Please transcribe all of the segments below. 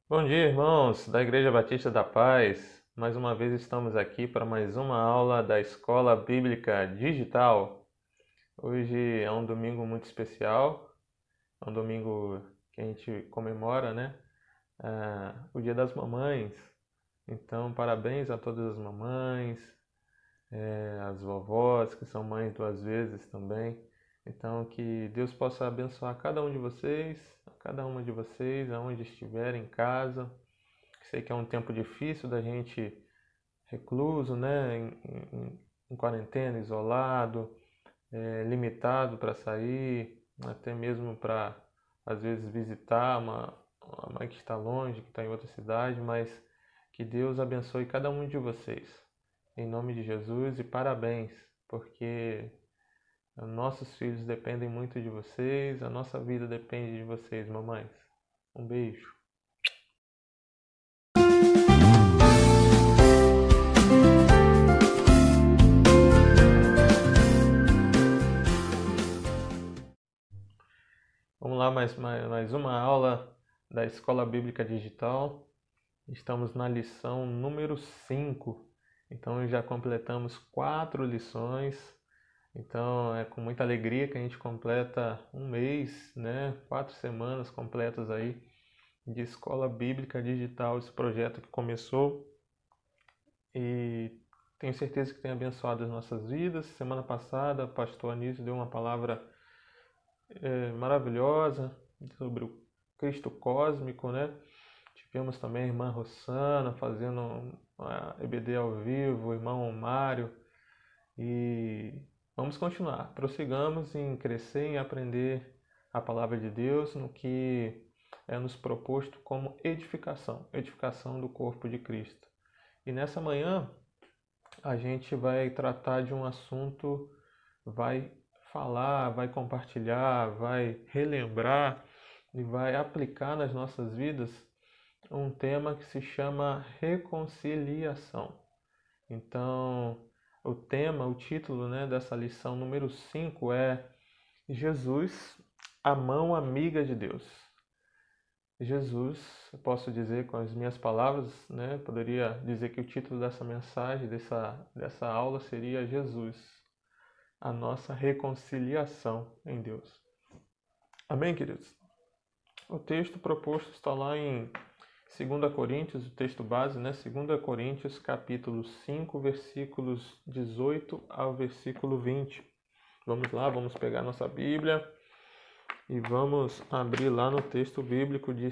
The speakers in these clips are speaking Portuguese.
Bom dia, irmãos da Igreja Batista da Paz. Mais uma vez estamos aqui para mais uma aula da Escola Bíblica Digital. Hoje é um domingo muito especial, é um domingo que a gente comemora, né, o Dia das Mamães. Então, parabéns a todas as mamães, as vovós que são mães duas vezes também. Então, que Deus possa abençoar cada um de vocês, cada uma de vocês, aonde estiverem em casa. Sei que é um tempo difícil da gente recluso, né, em quarentena, isolado, limitado para sair, até mesmo para às vezes visitar uma mãe que está longe, que está em outra cidade, mas que Deus abençoe cada um de vocês. Em nome de Jesus e parabéns, porque nossos filhos dependem muito de vocês, a nossa vida depende de vocês, mamães. Um beijo. Vamos lá, mais uma aula da Escola Bíblica Digital. Estamos na lição número 5. Então já completamos 4 lições. Então é com muita alegria que a gente completa um mês, né? 4 semanas completas aí de Escola Bíblica Digital, esse projeto que começou e tenho certeza que tem abençoado as nossas vidas. Semana passada, o pastor Anísio deu uma palavra maravilhosa sobre o Cristo cósmico, né? Tivemos também a irmã Rossana fazendo a EBD ao vivo, o irmão Mário, e vamos continuar. Prossigamos em crescer e aprender a palavra de Deus no que é nos proposto como edificação, edificação do corpo de Cristo. E nessa manhã a gente vai tratar de um assunto, vai falar, vai compartilhar, vai relembrar e vai aplicar nas nossas vidas um tema que se chama reconciliação. Então, o tema, o título, né, dessa lição número 5 é Jesus, a mão amiga de Deus. Jesus, eu posso dizer com as minhas palavras, né, poderia dizer que o título dessa mensagem, dessa aula seria Jesus, a nossa reconciliação em Deus. Amém, queridos? O texto proposto está lá em 2 Coríntios, o texto base, né? 2 Coríntios, capítulo 5, versículos 18 ao versículo 20. Vamos lá, vamos pegar nossa Bíblia e vamos abrir lá no texto bíblico de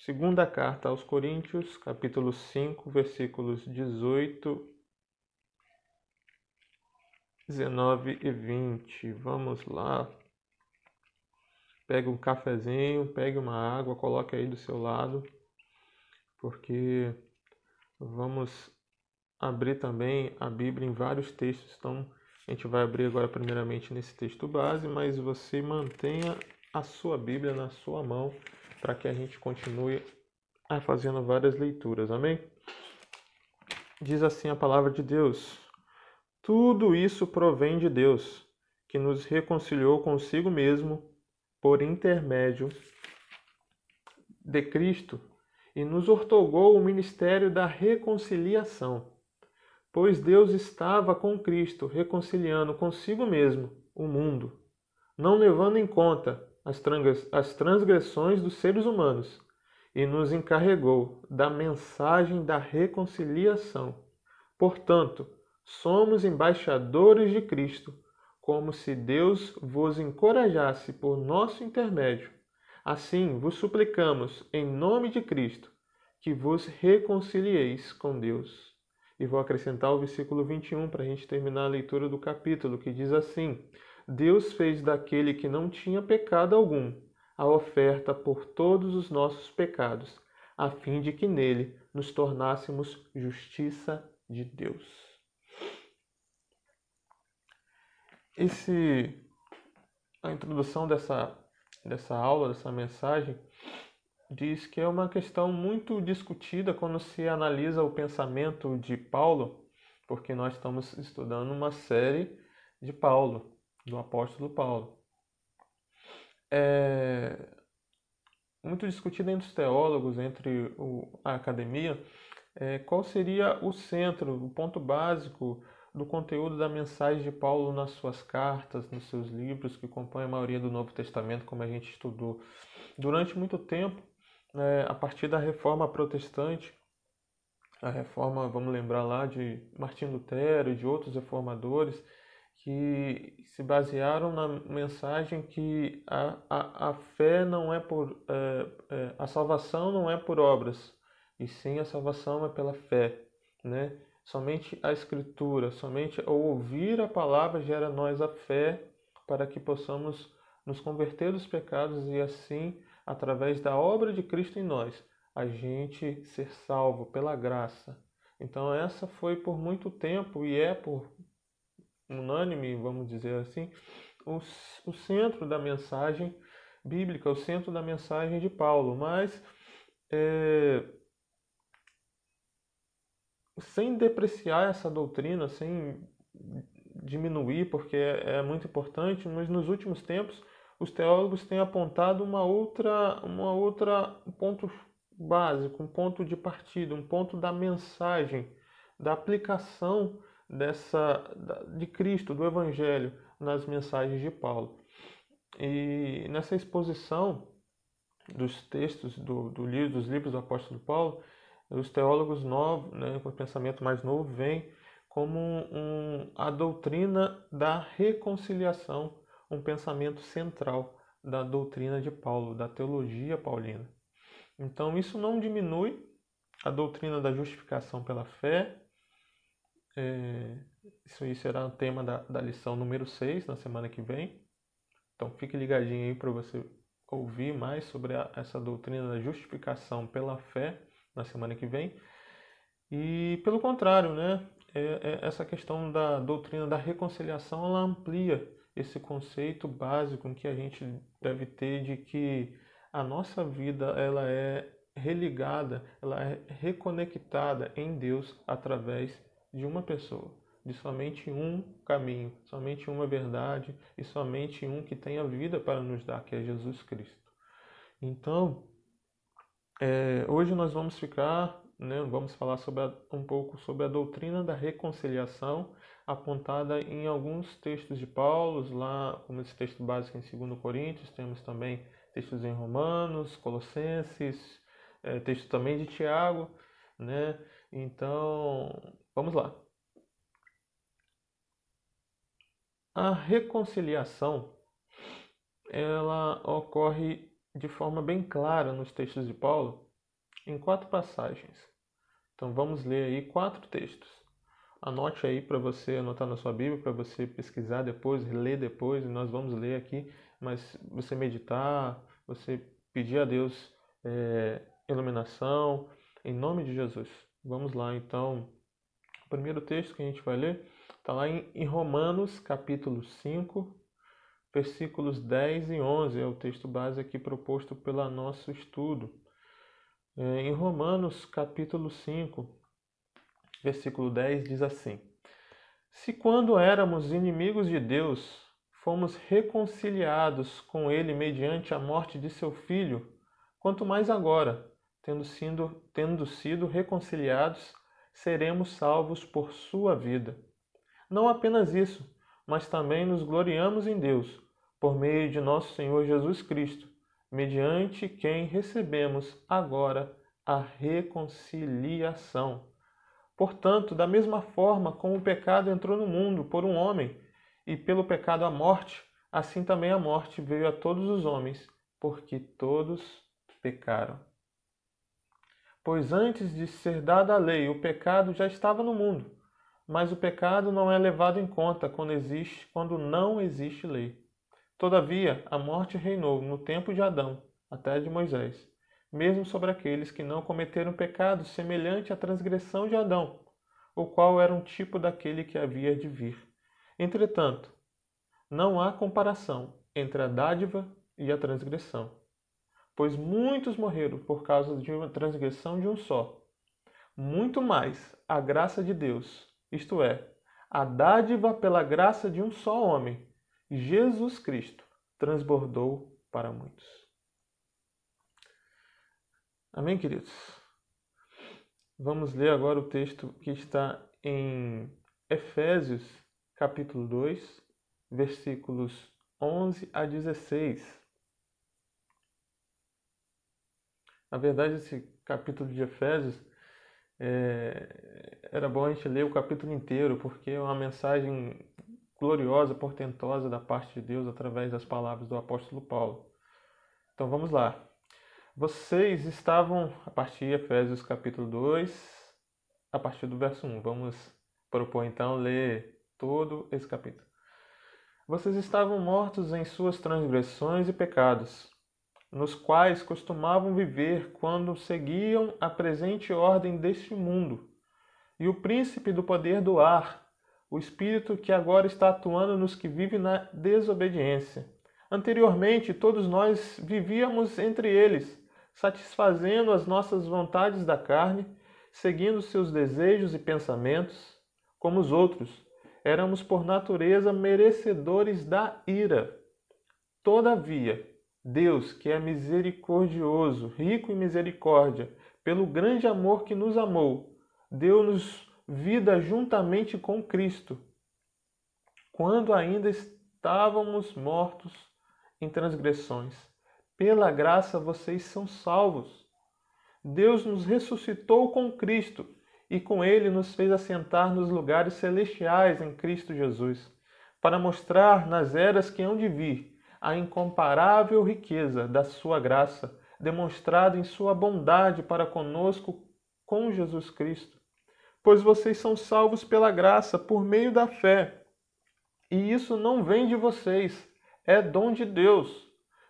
segunda carta aos Coríntios, capítulo 5, versículos 18, 19 e 20. Vamos lá. Pegue um cafezinho, pegue uma água, coloque aí do seu lado, porque vamos abrir também a Bíblia em vários textos. Então, a gente vai abrir agora primeiramente nesse texto base, mas você mantenha a sua Bíblia na sua mão para que a gente continue fazendo várias leituras. Amém? Diz assim a palavra de Deus: tudo isso provém de Deus, que nos reconciliou consigo mesmo por intermédio de Cristo e nos outorgou o ministério da reconciliação. Pois Deus estava com Cristo, reconciliando consigo mesmo o mundo, não levando em conta as transgressões dos seres humanos, e nos encarregou da mensagem da reconciliação. Portanto, somos embaixadores de Cristo, como se Deus vos encorajasse por nosso intermédio. Assim vos suplicamos, em nome de Cristo, que vos reconcilieis com Deus. E vou acrescentar o versículo 21 para a gente terminar a leitura do capítulo, que diz assim: Deus fez daquele que não tinha pecado algum a oferta por todos os nossos pecados, a fim de que nele nos tornássemos justiça de Deus. A introdução dessa aula, dessa mensagem, diz que é uma questão muito discutida quando se analisa o pensamento de Paulo, porque nós estamos estudando uma série de Paulo, do apóstolo Paulo. muito discutida entre os teólogos, entre a academia, qual seria o centro, o ponto básico do conteúdo da mensagem de Paulo nas suas cartas, nos seus livros que compõem a maioria do Novo Testamento, como a gente estudou. Durante muito tempo, a partir da Reforma Protestante, a reforma, vamos lembrar lá, de Martim Lutero e de outros reformadores, que se basearam na mensagem que a fé não é por... a salvação não é por obras, e sim a salvação é pela fé, né? Somente a Escritura, somente ao ouvir a palavra gera a nós a fé para que possamos nos converter dos pecados e assim, através da obra de Cristo em nós, a gente ser salvo pela graça. Então essa foi por muito tempo e é por unânime, vamos dizer assim, o centro da mensagem bíblica, o centro da mensagem de Paulo. Mas sem depreciar essa doutrina, sem diminuir, porque é muito importante, mas nos últimos tempos os teólogos têm apontado uma outra ponto básico, um ponto de partida, um ponto da mensagem, da aplicação de Cristo, do Evangelho, nas mensagens de Paulo. E nessa exposição dos textos dos livros do apóstolo Paulo, os teólogos novos, né, com o pensamento mais novo, veem como a doutrina da reconciliação, um pensamento central da doutrina de Paulo, da teologia paulina. Então isso não diminui a doutrina da justificação pela fé. Isso aí será o tema da lição número 6, na semana que vem. Então fique ligadinho aí para você ouvir mais sobre essa doutrina da justificação pela fé na semana que vem. E pelo contrário, né, essa questão da doutrina da reconciliação, ela amplia esse conceito básico que a gente deve ter de que a nossa vida ela é religada, ela é reconectada em Deus através de uma pessoa, de somente um caminho, somente uma verdade e somente um que tem a vida para nos dar, que é Jesus Cristo. Então, hoje nós vamos vamos falar um pouco sobre a doutrina da reconciliação, apontada em alguns textos de Paulo, lá como esse texto básico em 2 Coríntios, temos também textos em Romanos, Colossenses, texto também de Tiago, né? Então, vamos lá. A reconciliação, ela ocorre de forma bem clara nos textos de Paulo, em 4 passagens. Então vamos ler aí 4 textos. Anote aí para você anotar na sua Bíblia, para você pesquisar depois, ler depois, e nós vamos ler aqui, mas você meditar, você pedir a Deus iluminação, em nome de Jesus. Vamos lá, então. O primeiro texto que a gente vai ler está lá em Romanos, capítulo 5, versículos 10 e 11. É o texto base aqui proposto pelo nosso estudo. Em Romanos, capítulo 5, versículo 10, diz assim: Se quando éramos inimigos de Deus, fomos reconciliados com Ele mediante a morte de seu Filho, quanto mais agora, tendo sido reconciliados, seremos salvos por sua vida. Não apenas isso, mas também nos gloriamos em Deus, por meio de nosso Senhor Jesus Cristo, mediante quem recebemos agora a reconciliação. Portanto, da mesma forma como o pecado entrou no mundo por um homem, e pelo pecado a morte, assim também a morte veio a todos os homens, porque todos pecaram. Pois antes de ser dada a lei, o pecado já estava no mundo, mas o pecado não é levado em conta quando não existe lei. Todavia, a morte reinou no tempo de Adão, até de Moisés, mesmo sobre aqueles que não cometeram pecado semelhante à transgressão de Adão, o qual era um tipo daquele que havia de vir. Entretanto, não há comparação entre a dádiva e a transgressão, pois muitos morreram por causa de uma transgressão de um só. Muito mais a graça de Deus, isto é, a dádiva pela graça de um só homem, Jesus Cristo, transbordou para muitos. Amém, queridos? Vamos ler agora o texto que está em Efésios, capítulo 2, versículos 11 a 16. Na verdade, esse capítulo de Efésios, era bom a gente ler o capítulo inteiro, porque é uma mensagem gloriosa, portentosa da parte de Deus através das palavras do apóstolo Paulo. Então vamos lá. Vocês estavam, a partir de Efésios capítulo 2, a partir do verso 1. Vamos propor então ler todo esse capítulo. Vocês estavam mortos em suas transgressões e pecados, nos quais costumavam viver quando seguiam a presente ordem deste mundo, e o príncipe do poder do ar, o espírito que agora está atuando nos que vivem na desobediência. Anteriormente, todos nós vivíamos entre eles, satisfazendo as nossas vontades da carne, seguindo seus desejos e pensamentos, como os outros. Éramos por natureza merecedores da ira. Todavia, Deus, que é misericordioso, rico em misericórdia, pelo grande amor que nos amou, deu-nos vida juntamente com Cristo, quando ainda estávamos mortos em transgressões. Pela graça vocês são salvos. Deus nos ressuscitou com Cristo e com Ele nos fez assentar nos lugares celestiais em Cristo Jesus, para mostrar nas eras que hão de vir a incomparável riqueza da sua graça, demonstrada em sua bondade para conosco com Jesus Cristo. Pois vocês são salvos pela graça, por meio da fé. E isso não vem de vocês, é dom de Deus,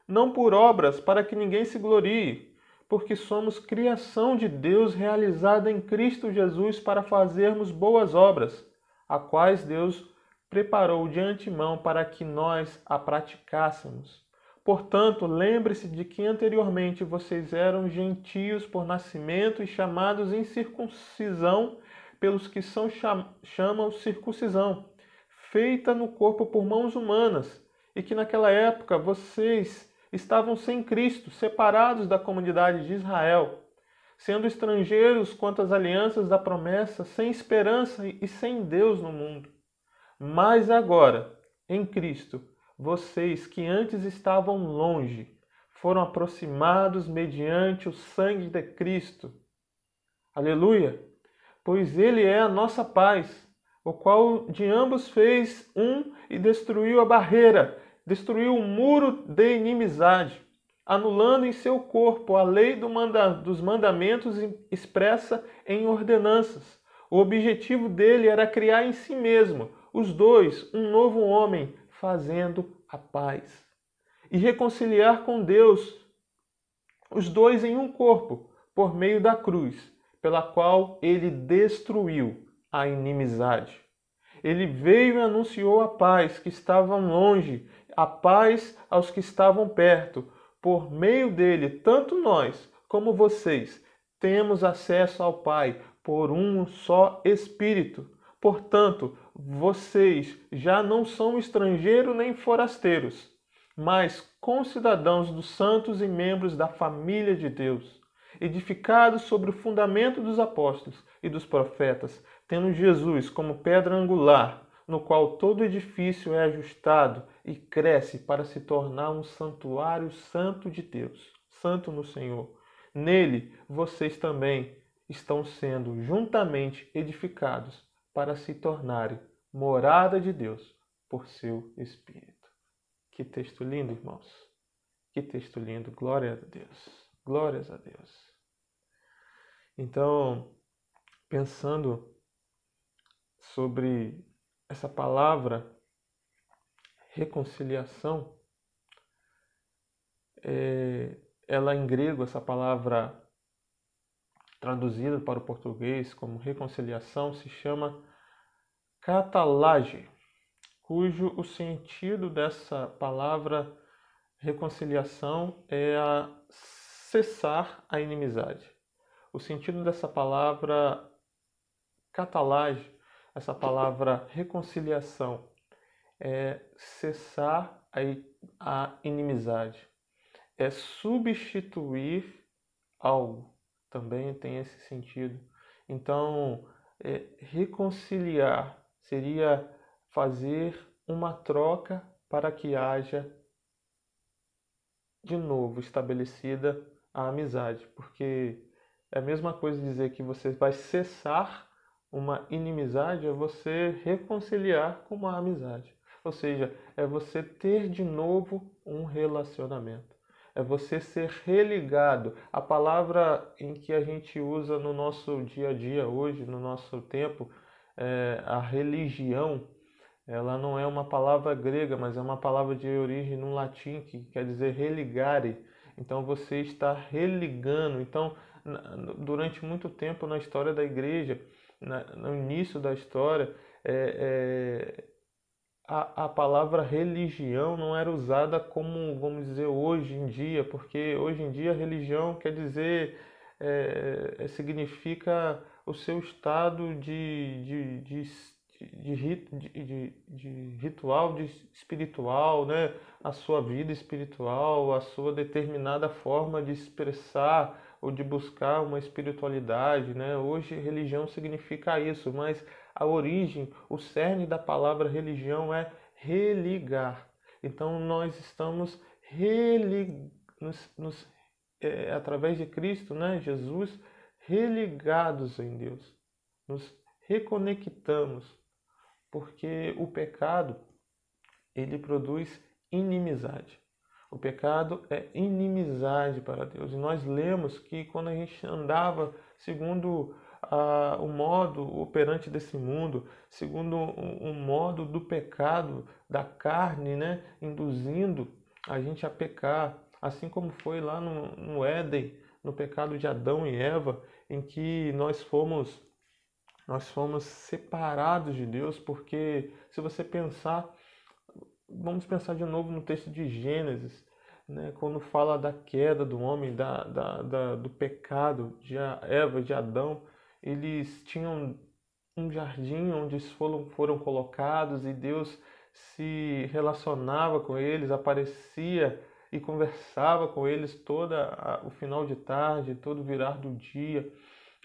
não por obras, para que ninguém se glorie, porque somos criação de Deus realizada em Cristo Jesus para fazermos boas obras, a quais Deus preparou de antemão para que nós a praticássemos. Portanto, lembre-se de que anteriormente vocês eram gentios por nascimento e chamados incircuncisão pelos que chamam circuncisão, feita no corpo por mãos humanas, e que naquela época vocês estavam sem Cristo, separados da comunidade de Israel, sendo estrangeiros quanto às alianças da promessa, sem esperança e sem Deus no mundo. Mas agora, em Cristo, vocês que antes estavam longe, foram aproximados mediante o sangue de Cristo. Aleluia! Pois Ele é a nossa paz, o qual de ambos fez um e destruiu a barreira, destruiu o muro de inimizade, anulando em seu corpo a lei dos mandamentos expressa em ordenanças. O objetivo dele era criar em si mesmo, os dois, um novo homem, fazendo a paz. E reconciliar com Deus os dois em um corpo, por meio da cruz, pela qual ele destruiu a inimizade. Ele veio e anunciou a paz que estavam longe, a paz aos que estavam perto. Por meio dele, tanto nós como vocês temos acesso ao Pai por um só Espírito. Portanto, vocês já não são estrangeiros nem forasteiros, mas concidadãos dos santos e membros da família de Deus, edificados sobre o fundamento dos apóstolos e dos profetas, tendo Jesus como pedra angular, no qual todo edifício é ajustado e cresce para se tornar um santuário santo de Deus, santo no Senhor. Nele, vocês também estão sendo juntamente edificados para se tornarem morada de Deus por seu Espírito. Que texto lindo, irmãos. Que texto lindo. Glória a Deus. Glórias a Deus. Então, pensando sobre essa palavra reconciliação, ela em grego, essa palavra traduzida para o português como reconciliação, se chama katalage, cujo o sentido dessa palavra reconciliação é a cessar a inimizade. O sentido dessa palavra katalage, essa palavra reconciliação, é cessar a inimizade, é substituir algo, também tem esse sentido. Então, reconciliar seria fazer uma troca para que haja de novo estabelecida a amizade, porque é a mesma coisa dizer que você vai cessar uma inimizade, é você reconciliar com uma amizade. Ou seja, é você ter de novo um relacionamento. É você ser religado. A palavra em que a gente usa no nosso dia a dia hoje, no nosso tempo, a religião, ela não é uma palavra grega, mas é uma palavra de origem no latim que quer dizer religare. Então você está religando. Então, durante muito tempo na história da igreja, no início da história, a palavra religião não era usada como, vamos dizer, hoje em dia, porque hoje em dia religião quer dizer, significa o seu estado de ritual, de espiritual, né? A sua vida espiritual, a sua determinada forma de expressar ou de buscar uma espiritualidade, né? Hoje religião significa isso, mas a origem, o cerne da palavra religião é religar. Então nós estamos através de Cristo, né, Jesus, religados em Deus. Nos reconectamos, porque o pecado, ele produz inimizade. O pecado é inimizade para Deus. E nós lemos que quando a gente andava segundo o modo operante desse mundo, segundo o modo do pecado, da carne, né, induzindo a gente a pecar, assim como foi lá no Éden, no pecado de Adão e Eva, em que nós fomos separados de Deus, porque se você pensar, vamos pensar de novo no texto de Gênesis, né, quando fala da queda do homem, do pecado de Eva, de Adão, eles tinham um jardim onde eles foram colocados e Deus se relacionava com eles, aparecia e conversava com eles todo o final de tarde, todo o virar do dia.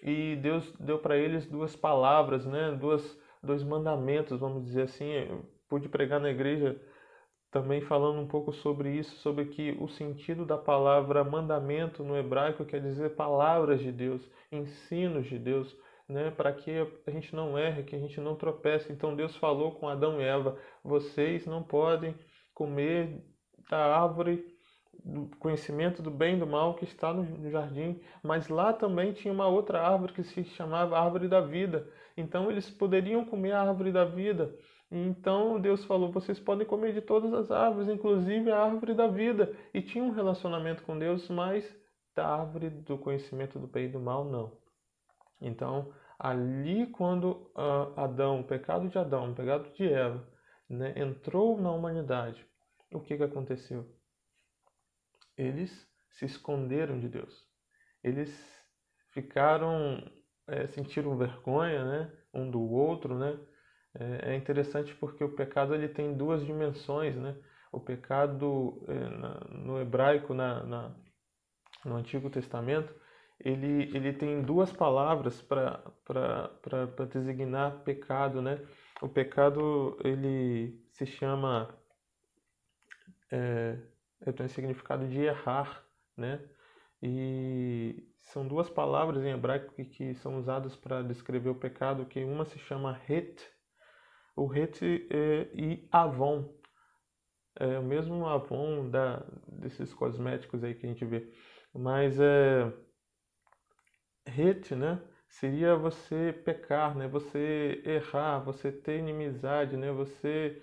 E Deus deu para eles duas palavras, né? Dois mandamentos, vamos dizer assim. Eu pude pregar na igreja também falando um pouco sobre isso, sobre que o sentido da palavra mandamento no hebraico quer dizer palavras de Deus, ensinos de Deus, né? Para que a gente não erre, que a gente não tropece. Então Deus falou com Adão e Eva: vocês não podem comer da árvore do conhecimento do bem e do mal que está no jardim, mas lá também tinha uma outra árvore que se chamava árvore da vida. Então eles poderiam comer a árvore da vida. Então Deus falou: vocês podem comer de todas as árvores, inclusive a árvore da vida. E tinha um relacionamento com Deus, mas da árvore do conhecimento do bem e do mal não. Então ali quando o pecado de Adão, o pecado de Eva, né, entrou na humanidade, o que aconteceu? Eles se esconderam de Deus. Eles sentiram vergonha, né, um do outro, né? É interessante porque o pecado ele tem duas dimensões, né? O pecado no hebraico, no Antigo Testamento, ele tem duas palavras para designar pecado, né? O pecado ele se chama tem o significado de errar, né? E são duas palavras em hebraico que são usadas para descrever o pecado, que uma se chama het, o het e avon. É o mesmo avon desses cosméticos aí que a gente vê. Mas het, né? Seria você pecar, né? Você errar, você ter inimizade, né? Você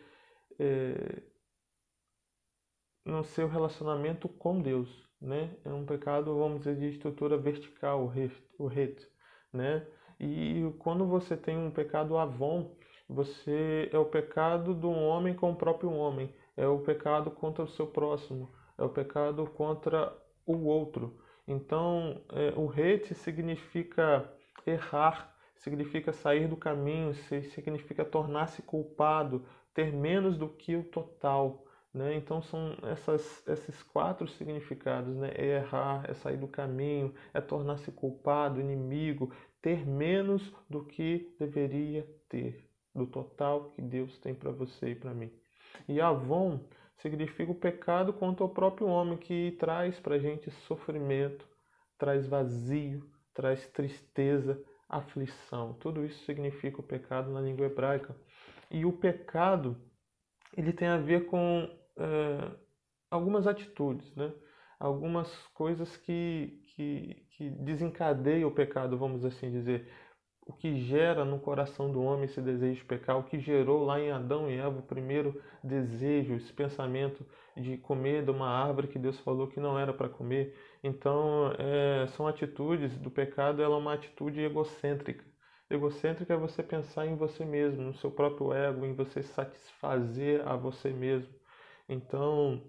no seu relacionamento com Deus, né? É um pecado, vamos dizer, de estrutura vertical, o het, né? E quando você tem um pecado avon, você é o pecado do homem com o próprio homem, é o pecado contra o seu próximo, é o pecado contra o outro. Então, o het significa errar, significa sair do caminho, significa tornar-se culpado, ter menos do que o total. né? Então são esses quatro significados, né? É errar, é sair do caminho, é tornar-se culpado, inimigo, ter menos do que deveria ter, do total que Deus tem para você e para mim. E Avon significa o pecado contra o próprio homem, que traz para a gente sofrimento, traz vazio, traz tristeza, aflição. Tudo isso significa o pecado na língua hebraica. E o pecado, ele tem a ver com algumas atitudes, né? Algumas coisas que desencadeiam o pecado, vamos assim dizer. O que gera no coração do homem esse desejo de pecar, o que gerou lá em Adão e Eva o primeiro desejo, esse pensamento de comer de uma árvore que Deus falou que não era para comer. Então, são atitudes do pecado, ela é uma atitude egocêntrica. Egocêntrica é você pensar em você mesmo, no seu próprio ego, em você satisfazer a você mesmo. Então,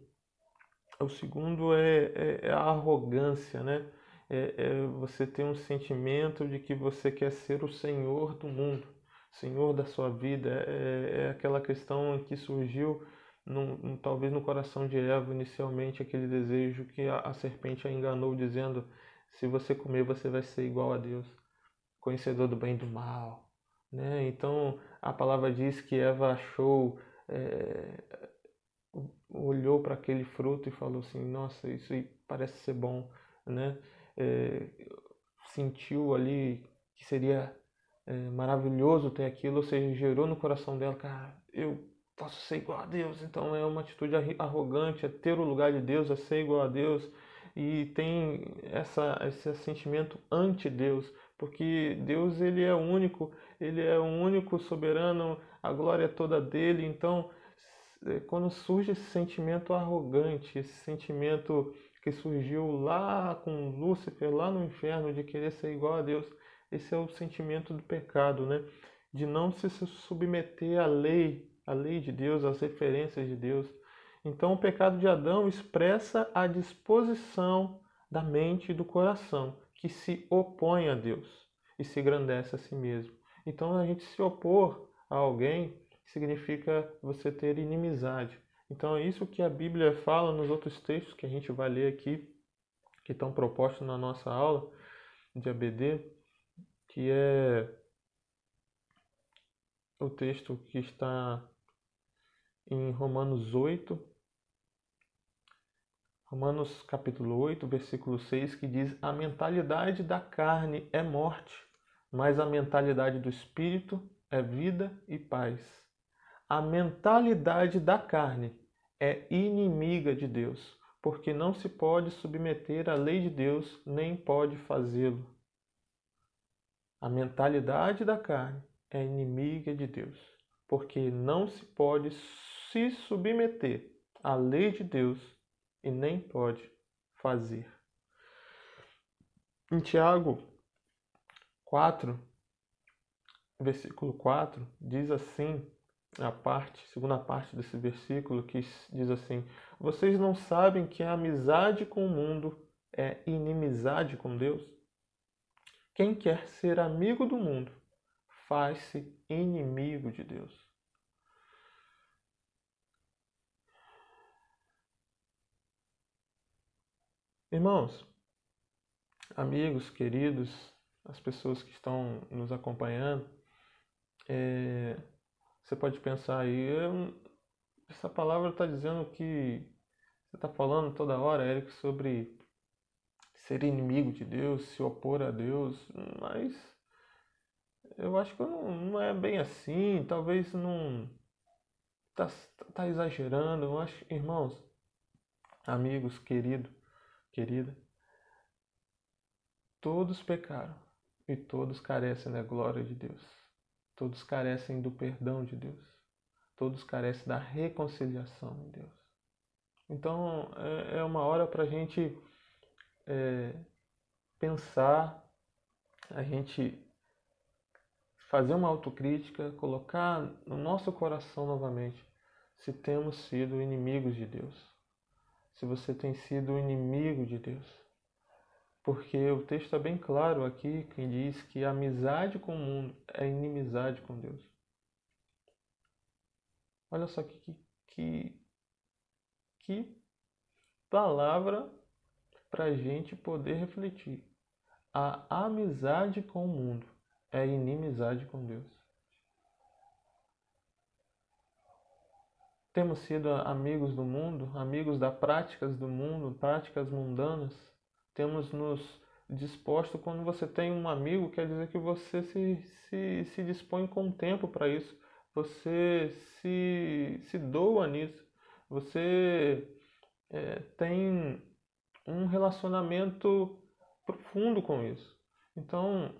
o segundo é a arrogância, né? É você ter um sentimento de que você quer ser o senhor do mundo, senhor da sua vida. É aquela questão que surgiu talvez no coração de Eva inicialmente, aquele desejo que a serpente a enganou dizendo: se você comer você vai ser igual a Deus, conhecedor do bem e do mal, né? Então a palavra diz que Eva achou, olhou para aquele fruto e falou assim: nossa, isso aí parece ser bom, né? É, sentiu ali que seria maravilhoso ter aquilo, ou seja, gerou no coração dela: cara, eu posso ser igual a Deus. Então é uma atitude arrogante, é ter o lugar de Deus, é ser igual a Deus, e tem esse sentimento anti-Deus, porque Deus, ele é o único soberano, a glória é toda dele. Então quando surge esse sentimento arrogante, esse sentimento que surgiu lá com Lúcifer, lá no inferno, de querer ser igual a Deus, esse é o sentimento do pecado, né? De não se submeter à lei de Deus, às referências de Deus. Então, o pecado de Adão expressa a disposição da mente e do coração, que se opõe a Deus e se engrandece a si mesmo. Então, a gente se opor a alguém significa você ter inimizade. Então é isso que a Bíblia fala nos outros textos que a gente vai ler aqui, que estão propostos na nossa aula de ABD, que é o texto que está em Romanos 8, Romanos capítulo 8, versículo 6, que diz: a mentalidade da carne é morte, mas a mentalidade do espírito é vida e paz. A mentalidade da carne é inimiga de Deus, porque não se pode submeter à lei de Deus, nem pode fazê-lo. A mentalidade da carne é inimiga de Deus, porque não se pode se submeter à lei de Deus e nem pode fazer. Em Tiago 4, versículo 4, diz assim: segunda parte desse versículo, que diz assim: vocês não sabem que a amizade com o mundo é inimizade com Deus? Quem quer ser amigo do mundo faz-se inimigo de Deus. Irmãos, amigos, queridos, as pessoas que estão nos acompanhando, você pode pensar aí: essa palavra está dizendo que você está falando toda hora, Eric, sobre ser inimigo de Deus, se opor a Deus, mas eu acho que não é bem assim. Talvez não tá exagerando. Eu acho, irmãos, amigos, querida, todos pecaram e todos carecem da glória de Deus. Todos carecem do perdão de Deus. Todos carecem da reconciliação em Deus. Então é uma hora para a gente pensar, a gente fazer uma autocrítica, colocar no nosso coração novamente se temos sido inimigos de Deus, se você tem sido inimigo de Deus. Porque o texto é bem claro aqui, que diz que a amizade com o mundo é inimizade com Deus. Olha só que Que palavra para a gente poder refletir. A amizade com o mundo é inimizade com Deus. Temos sido amigos do mundo, amigos das práticas do mundo, práticas mundanas. Temos nos disposto, quando você tem um amigo, quer dizer que você se dispõe com tempo para isso. Você se doa nisso. Você tem um relacionamento profundo com isso. Então,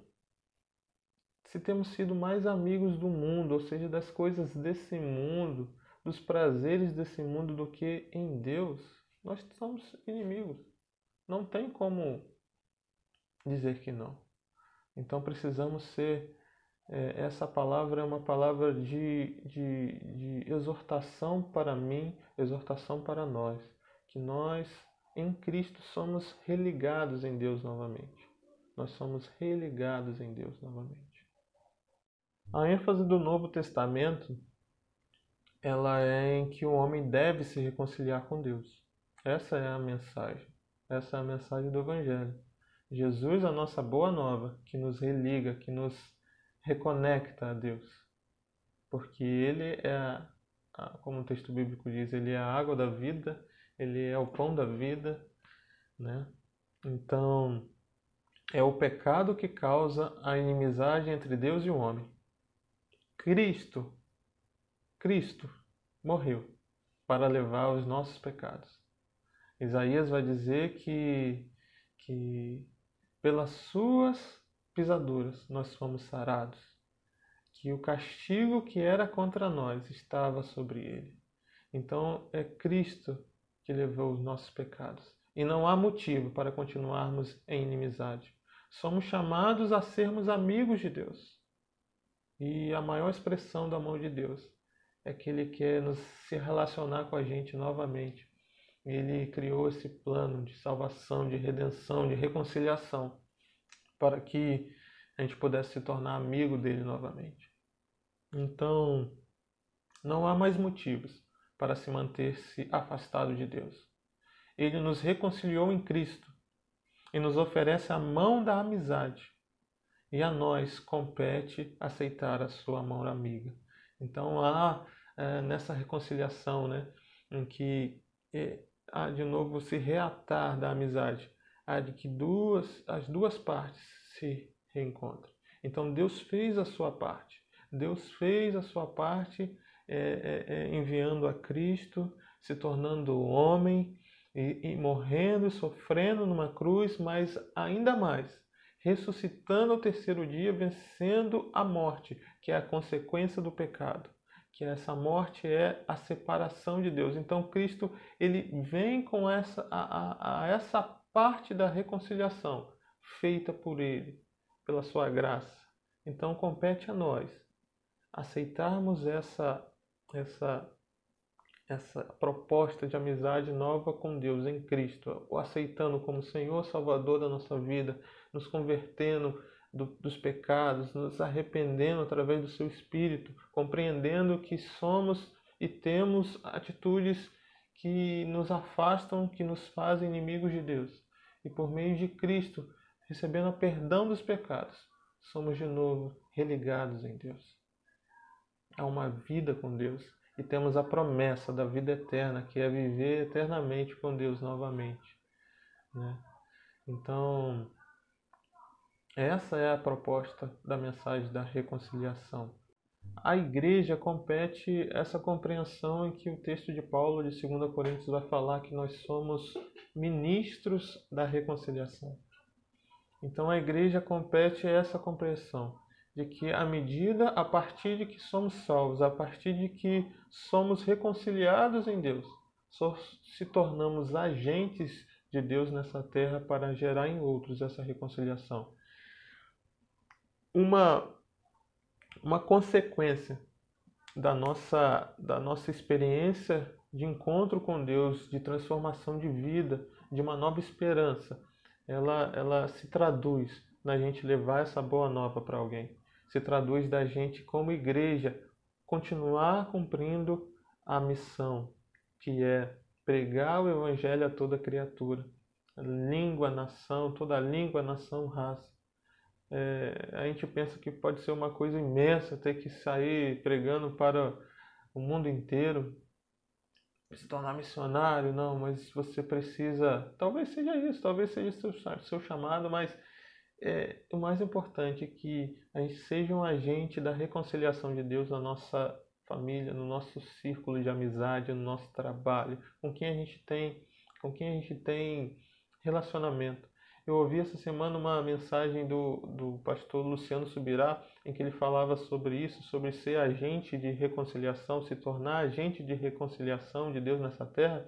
se temos sido mais amigos do mundo, ou seja, das coisas desse mundo, dos prazeres desse mundo do que em Deus, nós somos inimigos. Não tem como dizer que não. Então precisamos ser. Essa palavra é uma palavra de exortação para mim, exortação para nós. Que nós, em Cristo, somos religados em Deus novamente. Nós somos religados em Deus novamente. A ênfase do Novo Testamento, ela é em que o homem deve se reconciliar com Deus. Essa é a mensagem. Essa é a mensagem do Evangelho. Jesus, a nossa boa nova, que nos religa, que nos reconecta a Deus. Porque Ele é, como o texto bíblico diz, Ele é a água da vida, Ele é o pão da vida, né? Então, é o pecado que causa a inimizade entre Deus e o homem. Cristo morreu para levar os nossos pecados. Isaías vai dizer que pelas suas pisaduras nós fomos sarados, que o castigo que era contra nós estava sobre ele. Então é Cristo que levou os nossos pecados. E não há motivo para continuarmos em inimizade. Somos chamados a sermos amigos de Deus. E a maior expressão do amor de Deus é que Ele quer se relacionar com a gente novamente. Ele criou esse plano de salvação, de redenção, de reconciliação, para que a gente pudesse se tornar amigo dele novamente. Então, não há mais motivos para se manter-se afastado de Deus. Ele nos reconciliou em Cristo e nos oferece a mão da amizade. E a nós compete aceitar a sua mão amiga. Então há nessa reconciliação, né, em que há de novo se reatar da amizade, há de que as duas partes se reencontrem. Então Deus fez a sua parte. Deus fez a sua parte enviando a Cristo, se tornando homem e morrendo e sofrendo numa cruz, mas ainda mais, ressuscitando ao terceiro dia, vencendo a morte, que é a consequência do pecado. Que essa morte é a separação de Deus. Então Cristo, ele vem com essa parte da reconciliação feita por ele, pela sua graça. Então compete a nós aceitarmos essa proposta de amizade nova com Deus em Cristo, o aceitando como Senhor Salvador da nossa vida, nos convertendo dos pecados, nos arrependendo através do seu Espírito, compreendendo que somos e temos atitudes que nos afastam, que nos fazem inimigos de Deus. E por meio de Cristo, recebendo o perdão dos pecados, somos de novo religados em Deus. Há uma vida com Deus e temos a promessa da vida eterna, que é viver eternamente com Deus novamente, né? Então, essa é a proposta da mensagem da reconciliação. À igreja compete essa compreensão em que o texto de Paulo de 2 Coríntios vai falar que nós somos ministros da reconciliação. Então a igreja compete essa compreensão de que à medida, a partir de que somos salvos, a partir de que somos reconciliados em Deus, se tornamos agentes de Deus nessa terra para gerar em outros essa reconciliação. Uma consequência da nossa experiência de encontro com Deus, de transformação de vida, de uma nova esperança, ela se traduz na gente levar essa boa nova para alguém. Se traduz da gente, como igreja, continuar cumprindo a missão, que é pregar o evangelho a toda criatura, língua, nação, toda língua, nação, raça. A gente pensa que pode ser uma coisa imensa ter que sair pregando para o mundo inteiro, se tornar missionário, não, mas você precisa, talvez seja isso, talvez seja seu chamado, mas o mais importante é que a gente seja um agente da reconciliação de Deus na nossa família, no nosso círculo de amizade, no nosso trabalho, com quem a gente tem relacionamento. Eu ouvi essa semana uma mensagem do pastor Luciano Subirá, em que ele falava sobre isso, sobre ser agente de reconciliação, se tornar agente de reconciliação de Deus nessa terra.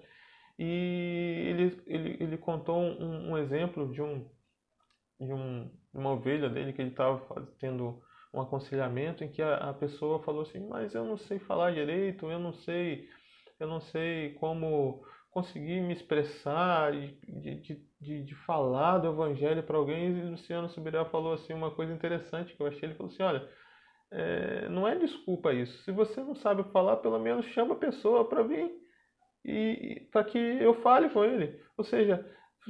E ele contou um exemplo de uma ovelha dele, que ele estava tendo um aconselhamento, em que a pessoa falou assim: mas eu não sei falar direito, eu não sei como conseguir me expressar, de falar do evangelho para alguém. E Luciano Subirá falou assim uma coisa interessante que eu achei. Ele falou assim: olha, não é desculpa isso. Se você não sabe falar, pelo menos chama a pessoa para vir e para que eu fale com ele. Ou seja,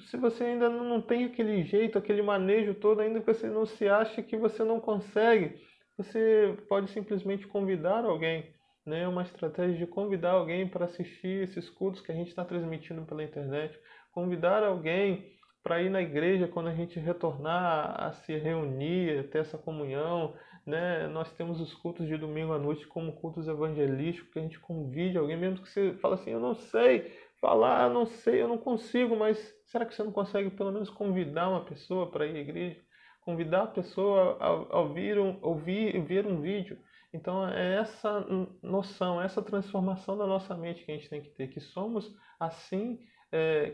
se você ainda não tem aquele jeito, aquele manejo todo, ainda que você não se acha que você não consegue, você pode simplesmente convidar alguém, né? Uma estratégia de convidar alguém para assistir esses cultos que a gente está transmitindo pela internet, convidar alguém para ir na igreja quando a gente retornar a se reunir, a ter essa comunhão, né? Nós temos os cultos de domingo à noite como cultos evangelísticos, que a gente convide alguém, mesmo que você fale assim: eu não sei falar, eu não sei, eu não consigo, mas será que você não consegue pelo menos convidar uma pessoa para ir à igreja? Convidar a pessoa a ver um vídeo. Então é essa noção, essa transformação da nossa mente que a gente tem que ter, que somos assim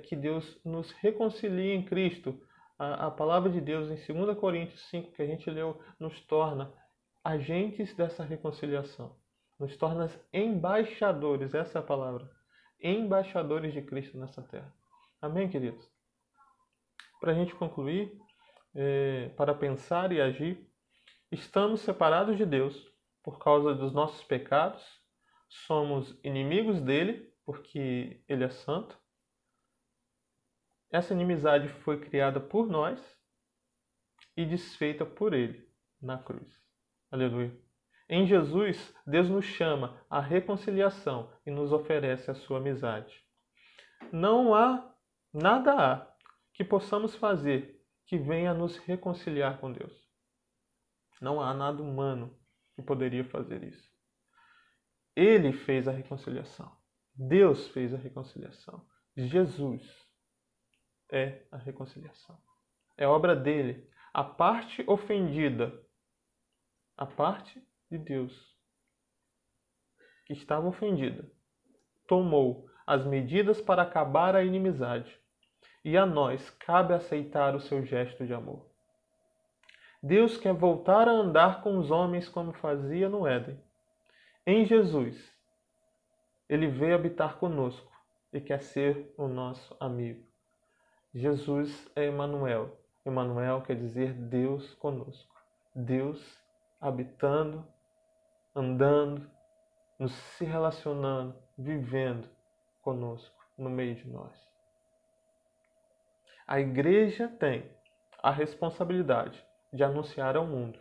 que Deus nos reconcilia em Cristo. A palavra de Deus em 2 Coríntios 5, que a gente leu, nos torna agentes dessa reconciliação. Nos torna embaixadores, essa é a palavra. Embaixadores de Cristo nessa terra. Amém, queridos? Para a gente concluir, para pensar e agir, estamos separados de Deus por causa dos nossos pecados, somos inimigos dele, porque ele é santo. Essa inimizade foi criada por nós e desfeita por ele na cruz. Aleluia. Em Jesus, Deus nos chama à reconciliação e nos oferece a sua amizade. Nada há que possamos fazer que venha nos reconciliar com Deus. Não há nada humano que poderia fazer isso. Ele fez a reconciliação. Deus fez a reconciliação. Jesus é a reconciliação. É obra dele. A parte ofendida, a parte de Deus, que estava ofendida, tomou as medidas para acabar a inimizade. E a nós cabe aceitar o seu gesto de amor. Deus quer voltar a andar com os homens como fazia no Éden. Em Jesus, ele veio habitar conosco e quer ser o nosso amigo. Jesus é Emmanuel. Emmanuel quer dizer Deus conosco. Deus habitando, andando, nos se relacionando, vivendo conosco, no meio de nós. A igreja tem a responsabilidade de anunciar ao mundo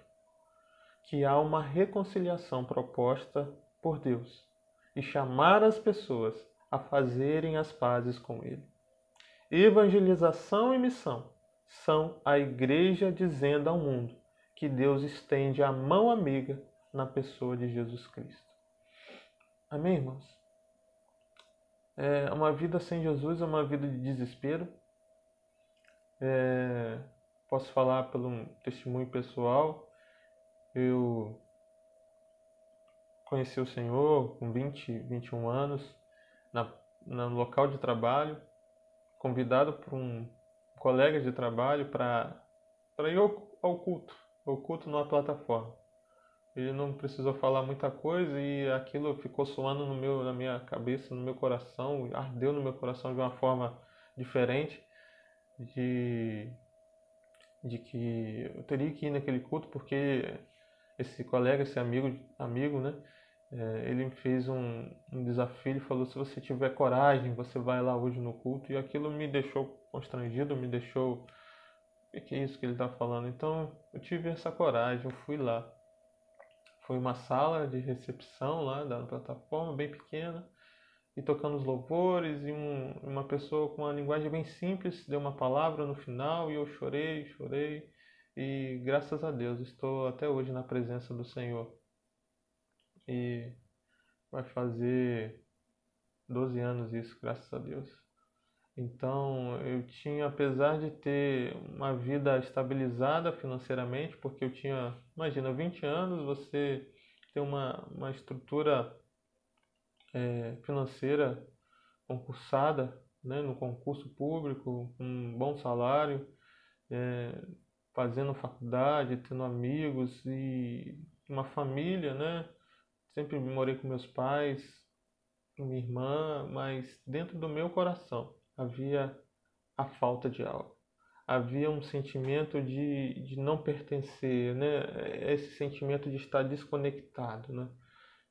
que há uma reconciliação proposta por Deus e chamar as pessoas a fazerem as pazes com Ele. Evangelização e missão são a igreja dizendo ao mundo que Deus estende a mão amiga na pessoa de Jesus Cristo. Amém, irmãos? Uma vida sem Jesus é uma vida de desespero. Posso falar pelo um testemunho pessoal. Eu conheci o Senhor com 21 anos, no local de trabalho, convidado por um colega de trabalho para ir ao culto numa plataforma. Ele não precisou falar muita coisa e aquilo ficou soando na minha cabeça, no meu coração, ardeu no meu coração de uma forma diferente, de que eu teria que ir naquele culto porque esse colega, esse amigo, né, Ele me fez um desafio, ele falou, se você tiver coragem, você vai lá hoje no culto, e aquilo me deixou constrangido, me deixou, o que é isso que ele está falando? Então eu tive essa coragem, eu fui lá. Foi uma sala de recepção lá da plataforma, bem pequena, e tocando os louvores, e uma pessoa com uma linguagem bem simples deu uma palavra no final, e eu chorei, chorei, e graças a Deus estou até hoje na presença do Senhor. E vai fazer 12 anos isso, graças a Deus. Então, eu tinha, apesar de ter uma vida estabilizada financeiramente, porque eu tinha, imagina, 20 anos, você ter uma estrutura financeira concursada, né, no concurso público, com um bom salário, fazendo faculdade, tendo amigos e uma família, né? Sempre morei com meus pais, minha irmã, mas dentro do meu coração havia a falta de algo. Havia um sentimento de não pertencer, né? Esse sentimento de estar desconectado, né?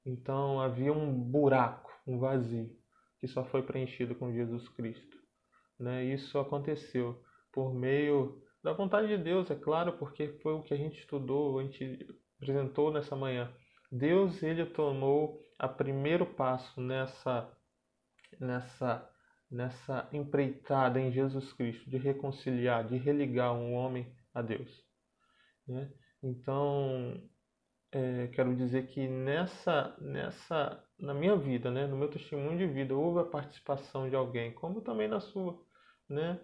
Então havia um buraco, um vazio, que só foi preenchido com Jesus Cristo, né? Isso aconteceu por meio da vontade de Deus, é claro, porque foi o que a gente estudou, a gente apresentou nessa manhã. Deus, ele tomou o primeiro passo nessa nessa empreitada em Jesus Cristo de reconciliar, de religar um homem a Deus, né? Então, quero dizer que na minha vida, né, no meu testemunho de vida, houve a participação de alguém, como também na sua, né?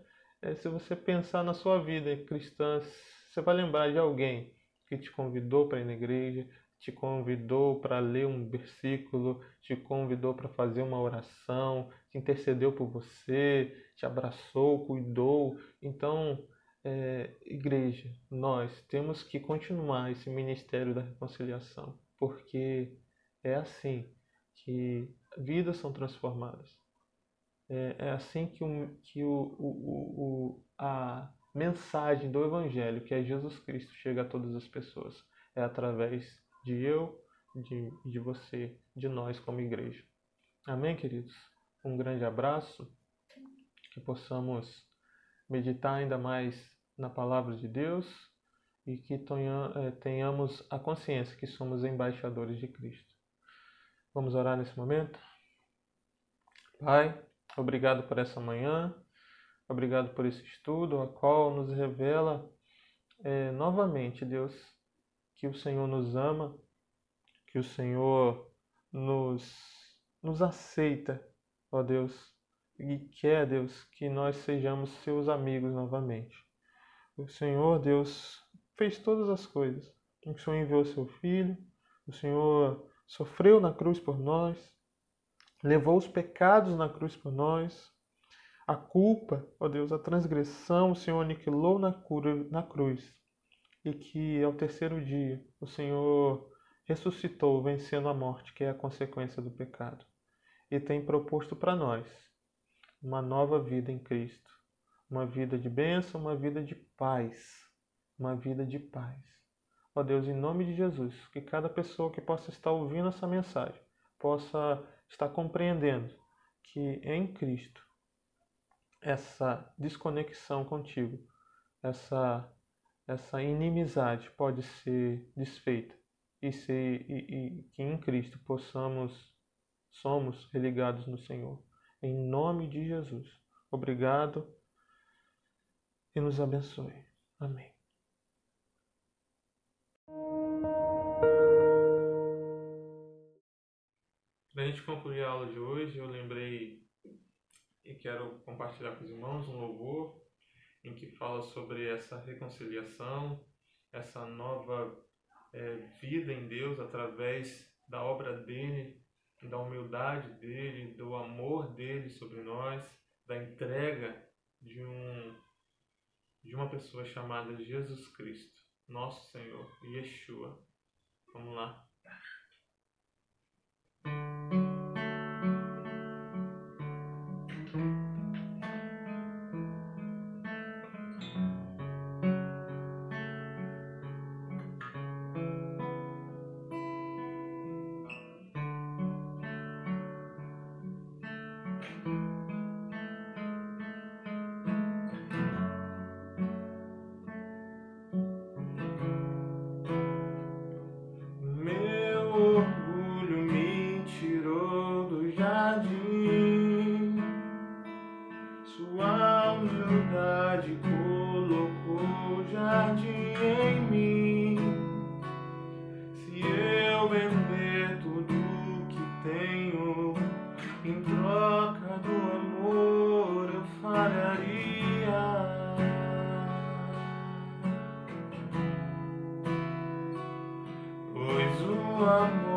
Se você pensar na sua vida cristã, você vai lembrar de alguém que te convidou para ir na igreja, te convidou para ler um versículo, te convidou para fazer uma oração, te intercedeu por você, te abraçou, cuidou. Então, igreja, nós temos que continuar esse ministério da reconciliação, porque é assim que vidas são transformadas. É assim a mensagem do Evangelho, que é Jesus Cristo, chega a todas as pessoas. É através de eu, de você, de nós como igreja. Amém, queridos? Um grande abraço, que possamos meditar ainda mais na palavra de Deus e que tenhamos a consciência que somos embaixadores de Cristo. Vamos orar nesse momento? Pai, obrigado por essa manhã, obrigado por esse estudo, a qual nos revela novamente, Deus, que o Senhor nos ama, que o Senhor nos aceita, ó Deus, e quer, Deus, que nós sejamos seus amigos novamente. O Senhor, Deus, fez todas as coisas. O Senhor enviou seu Filho, o Senhor sofreu na cruz por nós, levou os pecados na cruz por nós, a culpa, ó Deus, a transgressão, o Senhor aniquilou na cruz, e que ao terceiro dia o Senhor ressuscitou, vencendo a morte, que é a consequência do pecado, e tem proposto para nós uma nova vida em Cristo, uma vida de bênção, uma vida de paz, uma vida de paz. Ó Deus, em nome de Jesus, que cada pessoa que possa estar ouvindo essa mensagem possa estar compreendendo que em Cristo essa desconexão contigo, essa inimizade pode ser desfeita e que em Cristo somos religados no Senhor. Em nome de Jesus. Obrigado e nos abençoe. Amém. Para a gente concluir a aula de hoje, eu lembrei e quero compartilhar com os irmãos um louvor em que fala sobre essa reconciliação, essa nova vida em Deus através da obra dele, da humildade dele, do amor dele sobre nós, da entrega de uma pessoa chamada Jesus Cristo, nosso Senhor, Yeshua. Vamos lá. amor.